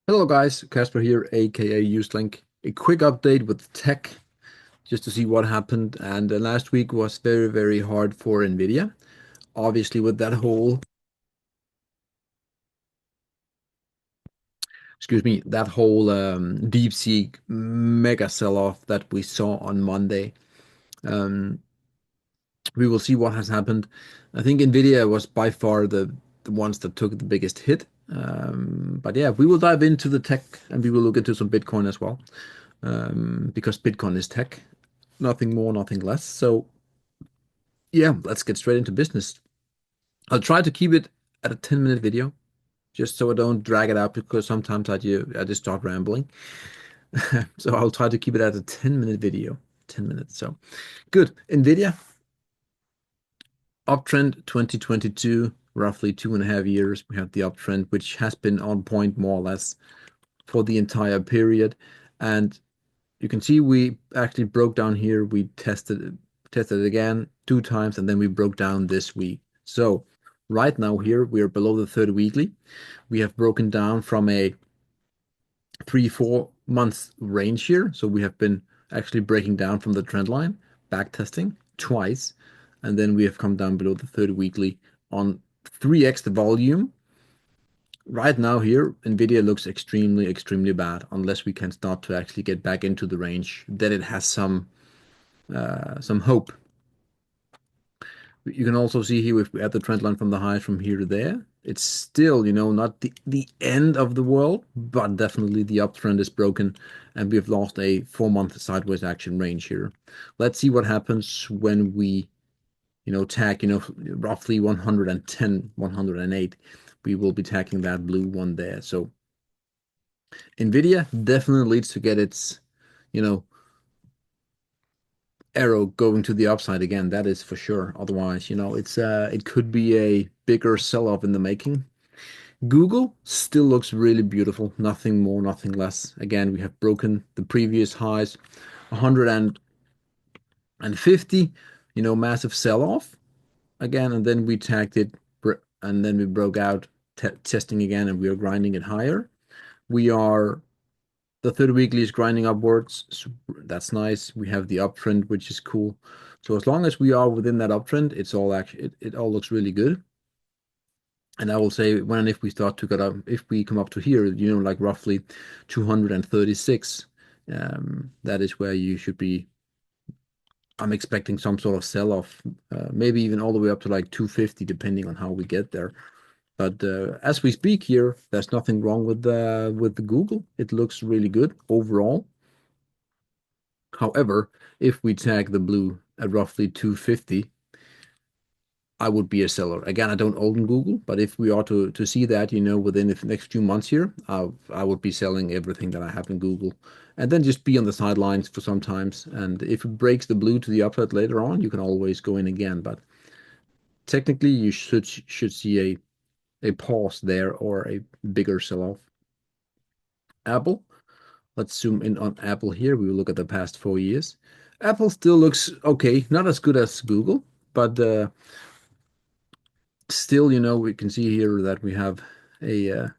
Hello guys, Casper here, aka Uselink. A quick update with tech, just to see what happened. And last week was very, very hard for Nvidia. Obviously, with that whole, that whole DeepSeek mega sell-off that we saw on Monday. Um, we will see what has happened. I think Nvidia was by far the ones that took the biggest hit. But yeah, we will dive into the tech and we will look into some Bitcoin as well, because Bitcoin is tech. Nothing more, nothing less. So yeah, let's get straight into business. I'll try to keep it at a 10-minute video, just so I don't drag it out because sometimes I just start rambling. So I'll try to keep it at a 10-minute video. 10 minutes. So good. Nvidia, uptrend 2022, roughly 2.5 years. We have the uptrend, which has been on point more or less for the entire period. And you can see we actually broke down here. We tested it again 2 times, and then we broke down this week. So right now here we are below the third weekly. We have broken down from a 3-4 month range here. So we have been actually breaking down from the trend line, back testing twice, and then we have come down below the third weekly on 3x the volume. Right now here, Nvidia looks extremely, extremely bad unless we can start to actually get back into the range. Then it has some hope. You can also see here if we add the trend line from the highs from here to there, it's still, not the end of the world, but definitely the uptrend is broken and we've lost a 4-month sideways action range here. Let's see what happens when we, tag, roughly 110, 108. We will be tagging that blue one there. So Nvidia definitely needs to get its, you know, arrow going to the upside again. That is for sure. Otherwise, it could be a bigger sell-off in the making. Google still looks really beautiful. Nothing more, nothing less. Again, we have broken the previous highs, 150, massive sell-off again, and then we tagged it, and then we broke out, testing again, and we are grinding it higher. We are The third weekly is grinding upwards. So that's nice. We have the uptrend, which is cool. So as long as we are within that uptrend, it all looks really good. And I will say when and if we start to get up, if we come up to here, like roughly 236, that is where you should be. I'm expecting some sort of sell-off, maybe even all the way up to like 250, depending on how we get there. But as we speak here, there's nothing wrong with the Google. It looks really good overall. However, if we tag the blue at roughly 250, I would be a seller. Again, I don't own Google, but if we are to see that, within the next few months here, I would be selling everything that I have in Google, and then just be on the sidelines for some times. And if it breaks the blue to the upside later on, you can always go in again. But technically, you should see a pause there or a bigger sell-off. Apple. Let's zoom in on Apple here. We will look at the past 4 years. Apple still looks okay, not as good as Google, but still, we can see here that we have a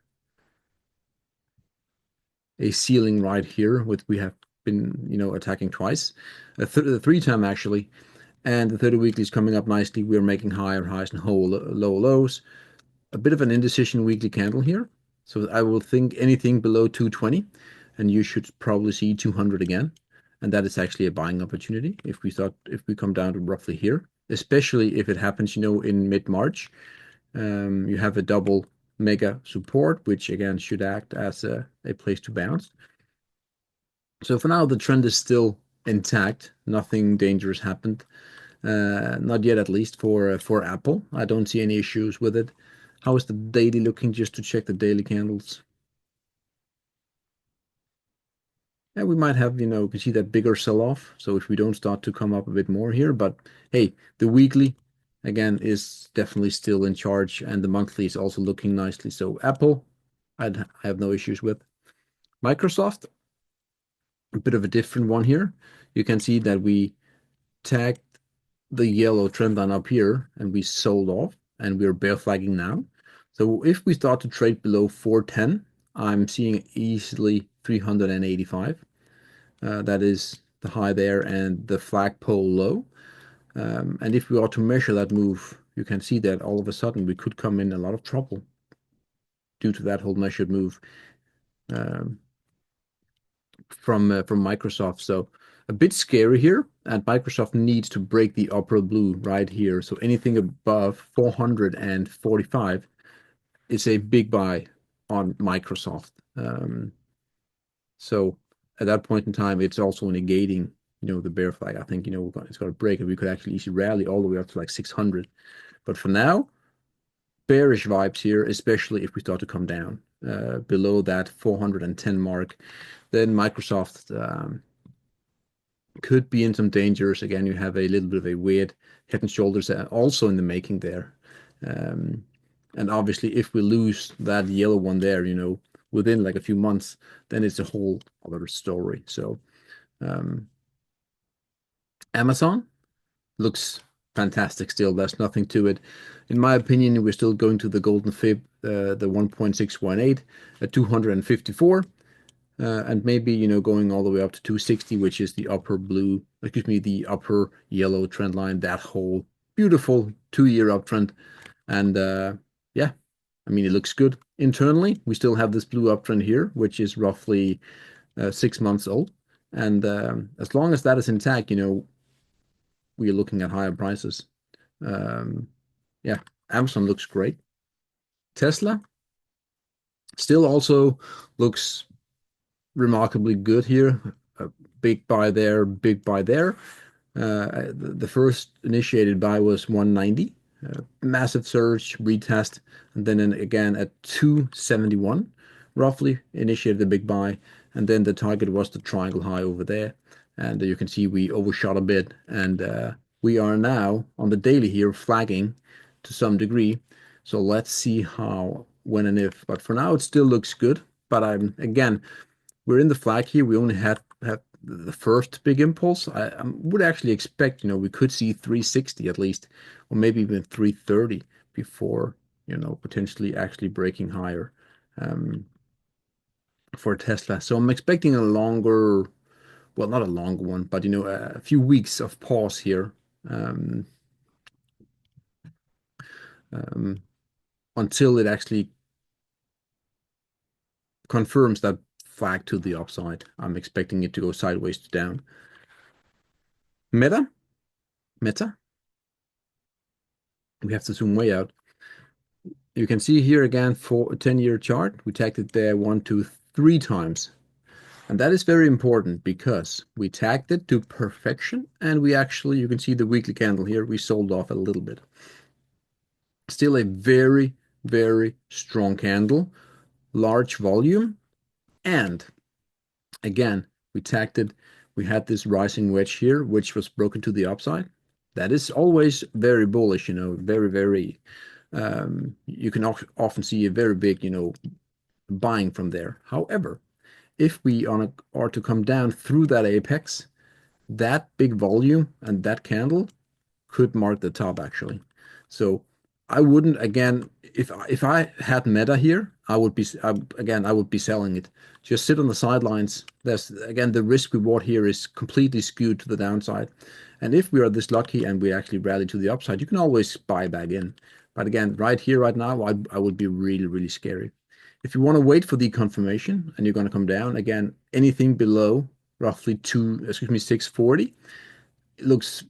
a ceiling right here, which we have been, attacking twice, a 3 time actually, and the 30 weekly is coming up nicely. We're making higher highs and whole low lows. A bit of an indecision weekly candle here. So I will think anything below 220, and you should probably see 200 again. And that is actually a buying opportunity if we come down to roughly here, especially if it happens, in mid-March. You have a double mega support, which again should act as a place to bounce. So for now, the trend is still intact. Nothing dangerous happened. Not yet, at least for Apple. I don't see any issues with it. How is the daily looking? Just to check the daily candles. Yeah, we might have, we can see that bigger sell-off. So if we don't start to come up a bit more here, but hey, the weekly again is definitely still in charge, and the monthly is also looking nicely. So Apple, I have no issues with. Microsoft, a bit of a different one here. You can see that we tagged the yellow trend line up here and we sold off, and we're bear flagging now. So if we start to trade below 410, I'm seeing easily 385. That is the high there and the flagpole low. And if we are to measure that move, you can see that all of a sudden we could come in a lot of trouble due to that whole measured move um, from Microsoft. So a bit scary here, and Microsoft needs to break the upper blue right here. So anything above 445 is a big buy on Microsoft. So at that point in time, it's also negating, the bear flag. I think, it's got to break, and we could actually easily rally all the way up to like 600. But for now, bearish vibes here, especially if we start to come down below that 410 mark. Then Microsoft could be in some dangers. Again, you have a little bit of a weird head and shoulders also in the making there. Um, and obviously, if we lose that yellow one there, within like a few months, then it's a whole other story. So um, Amazon looks fantastic still. There's nothing to it. In my opinion, we're still going to the golden fib, the 1.618 at 254. And maybe, going all the way up to 260, which is the upper blue, excuse me, the upper yellow trend line, that whole beautiful 2-year uptrend. And yeah, I mean, it looks good. Internally, we still have this blue uptrend here, which is roughly 6 months old. And as long as that is intact, we are looking at higher prices. Um, yeah, Amazon looks great. Tesla still also looks remarkably good here. A big buy there, big buy there. The first initiated buy was 190, massive surge, retest, and then again at 271, roughly initiated the big buy, and then the target was the triangle high over there, and you can see we overshot a bit, and we are now on the daily here flagging to some degree. So let's see how, when, and if. But for now, it still looks good. But again, we're in the flag here. We only had the first big impulse. I would actually expect, we could see 360 at least, or maybe even 330 before, potentially actually breaking higher for Tesla. So I'm expecting a longer, well, not a longer one, but, a few weeks of pause here um, um, until it actually confirms that flag to the upside. I'm expecting it to go sideways to down. Meta, Meta, we have to zoom way out. You can see here again for a 10-year chart, we tagged it there 1, 2, 3 times. And that is very important because we tagged it to perfection, and we actually, you can see the weekly candle here, we sold off a little bit. Still a very, very strong candle, large volume, and again, we tagged it, we had this rising wedge here, which was broken to the upside. That is always very bullish, very, very, you can often see a very big, buying from there. However, if we are to come down through that apex, that big volume and that candle could mark the top actually. So I wouldn't, again, if I had Meta here, I would be selling it. Just sit on the sidelines. There's again the risk reward here is completely skewed to the downside. And if we are this lucky and we actually rally to the upside, you can always buy back in. But again, right here, right now, I would be really, really scary. If you want to wait for the confirmation and you're going to come down, again, anything below roughly 640, it looks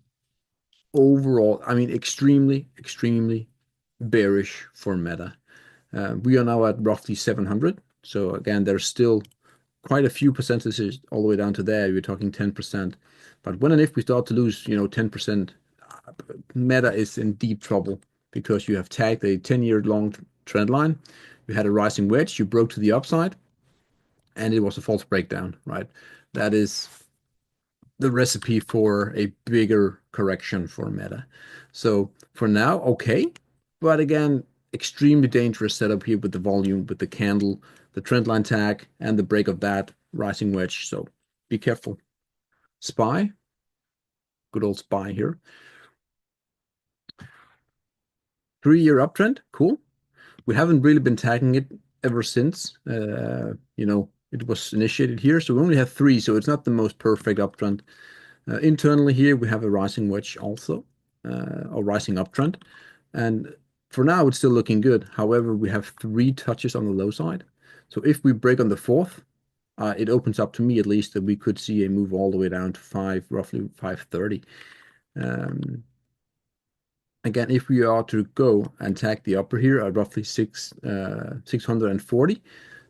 overall, I mean, extremely, extremely bearish for Meta. We are now at roughly 700. So again, there's still quite a few percentages all the way down to there. You're talking 10%. But when and if we start to lose, 10%, Meta is in deep trouble because you have tagged a 10-year long trend line. You had a rising wedge, you broke to the upside, and it was a false breakdown, right? That is the recipe for a bigger correction for Meta. So for now, okay. But again, extremely dangerous setup here with the volume, with the candle, the trend line tag, and the break of that rising wedge. So be careful. SPY, good old SPY here. 3-year uptrend, cool. We haven't really been tagging it ever since it was initiated here. So we only have three, so it's not the most perfect uptrend. Internally here, we have a rising wedge also, or rising uptrend. And for now, it's still looking good. However, we have three touches on the low side. So if we break on the fourth, it opens up to me at least that we could see a move all the way down to roughly 530. Um, Again, if we are to go and tag the upper here at roughly 640,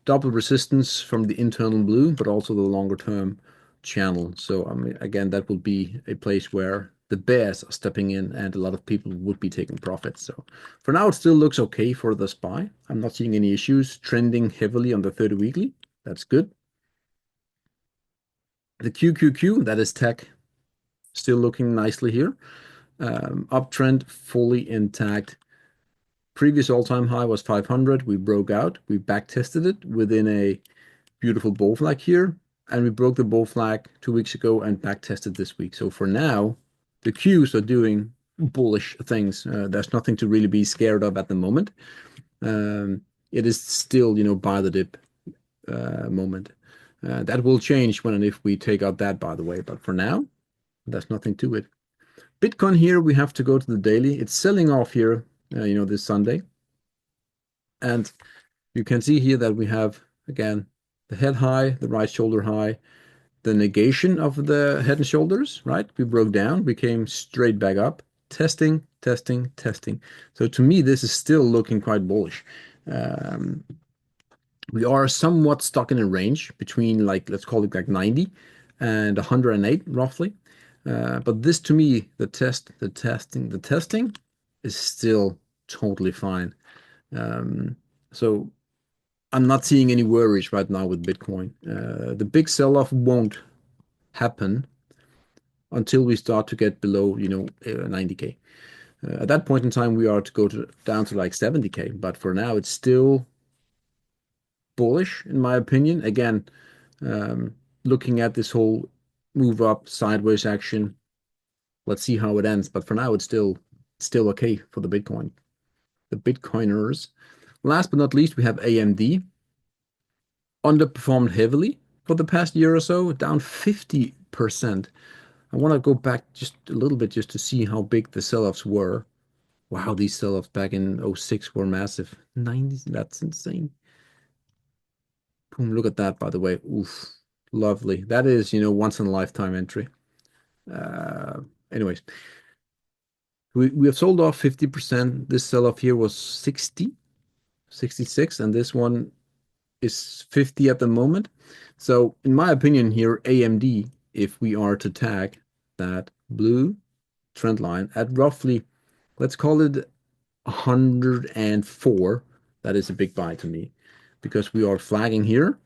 double resistance from the internal blue, but also the longer term channel. So I mean, again, that will be a place where the bears are stepping in and a lot of people would be taking profits. So for now, it still looks okay for the SPY. I'm not seeing any issues, trending heavily on the 30 weekly. That's good. The QQQ, that is tech, still looking nicely here. Uptrend fully intact. Previous all-time high was 500. We broke out. We back tested it within a beautiful bull flag here, and we broke the bull flag 2 weeks ago and back tested this week. So for now, the Qs are doing bullish things. There's nothing to really be scared of at the moment. It is still, buy the dip moment. That will change when and if we take out that, by the way. But for now, there's nothing to it. Bitcoin here, we have to go to the daily. It's selling off here, this Sunday. And you can see here that we have, again, the head high, the right shoulder high, the negation of the head and shoulders, right? We broke down, we came straight back up, testing, testing, testing. So to me, this is still looking quite bullish. We are somewhat stuck in a range between let's call it like 90 and 108 roughly. But this to me, the testing is still totally fine. So I'm not seeing any worries right now with Bitcoin. The big sell-off won't happen until we start to get below, 90K. At that point in time, we are to go down to like 70K. But for now, it's still bullish, in my opinion. Again, looking at this whole move up sideways action, let's see how it ends. But for now, it's still okay for the Bitcoin, the Bitcoiners. Last but not least, we have AMD. Underperformed heavily for the past year or so, down 50%. I want to go back just a little bit just to see how big the sell-offs were. Wow, these sell-offs back in 06 were massive. 90s, that's insane. Boom, look at that, by the way. Oof, lovely. That is, once in a lifetime entry. Anyways, we have sold off 50%. This sell-off here was 60, 66, and this one is 50 at the moment. So in my opinion here, AMD, if we are to tag that blue trend line at roughly, let's call it 104, that is a big buy to me because we are flagging here,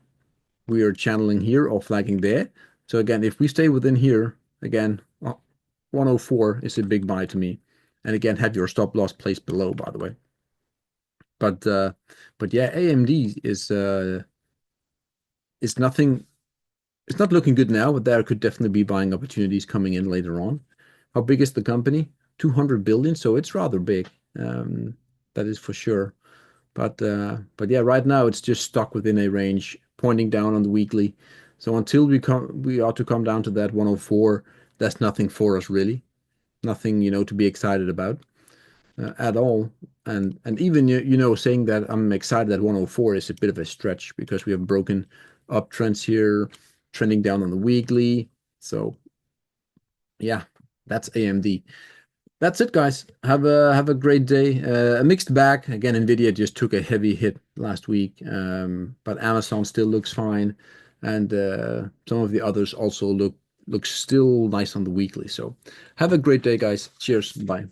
we are channeling here or flagging there. So again, if we stay within here, again, 104 is a big buy to me. And again, have your stop loss placed below, by the way. But yeah, AMD is nothing. It's not looking good now, but there could definitely be buying opportunities coming in later on. How big is the company? 200 billion, so it's rather big. That is for sure. But yeah, right now it's just stuck within a range, pointing down on the weekly. So until we ought to come down to that 104, that's nothing for us really. Nothing, to be excited about at all. And even saying that I'm excited at 104 is a bit of a stretch because we have broken uptrends here, trending down on the weekly. So yeah, that's AMD. That's it, guys. Have a great day. A mixed bag. Again, Nvidia just took a heavy hit last week, but Amazon still looks fine, and some of the others also look still nice on the weekly. So have a great day, guys. Cheers. Bye.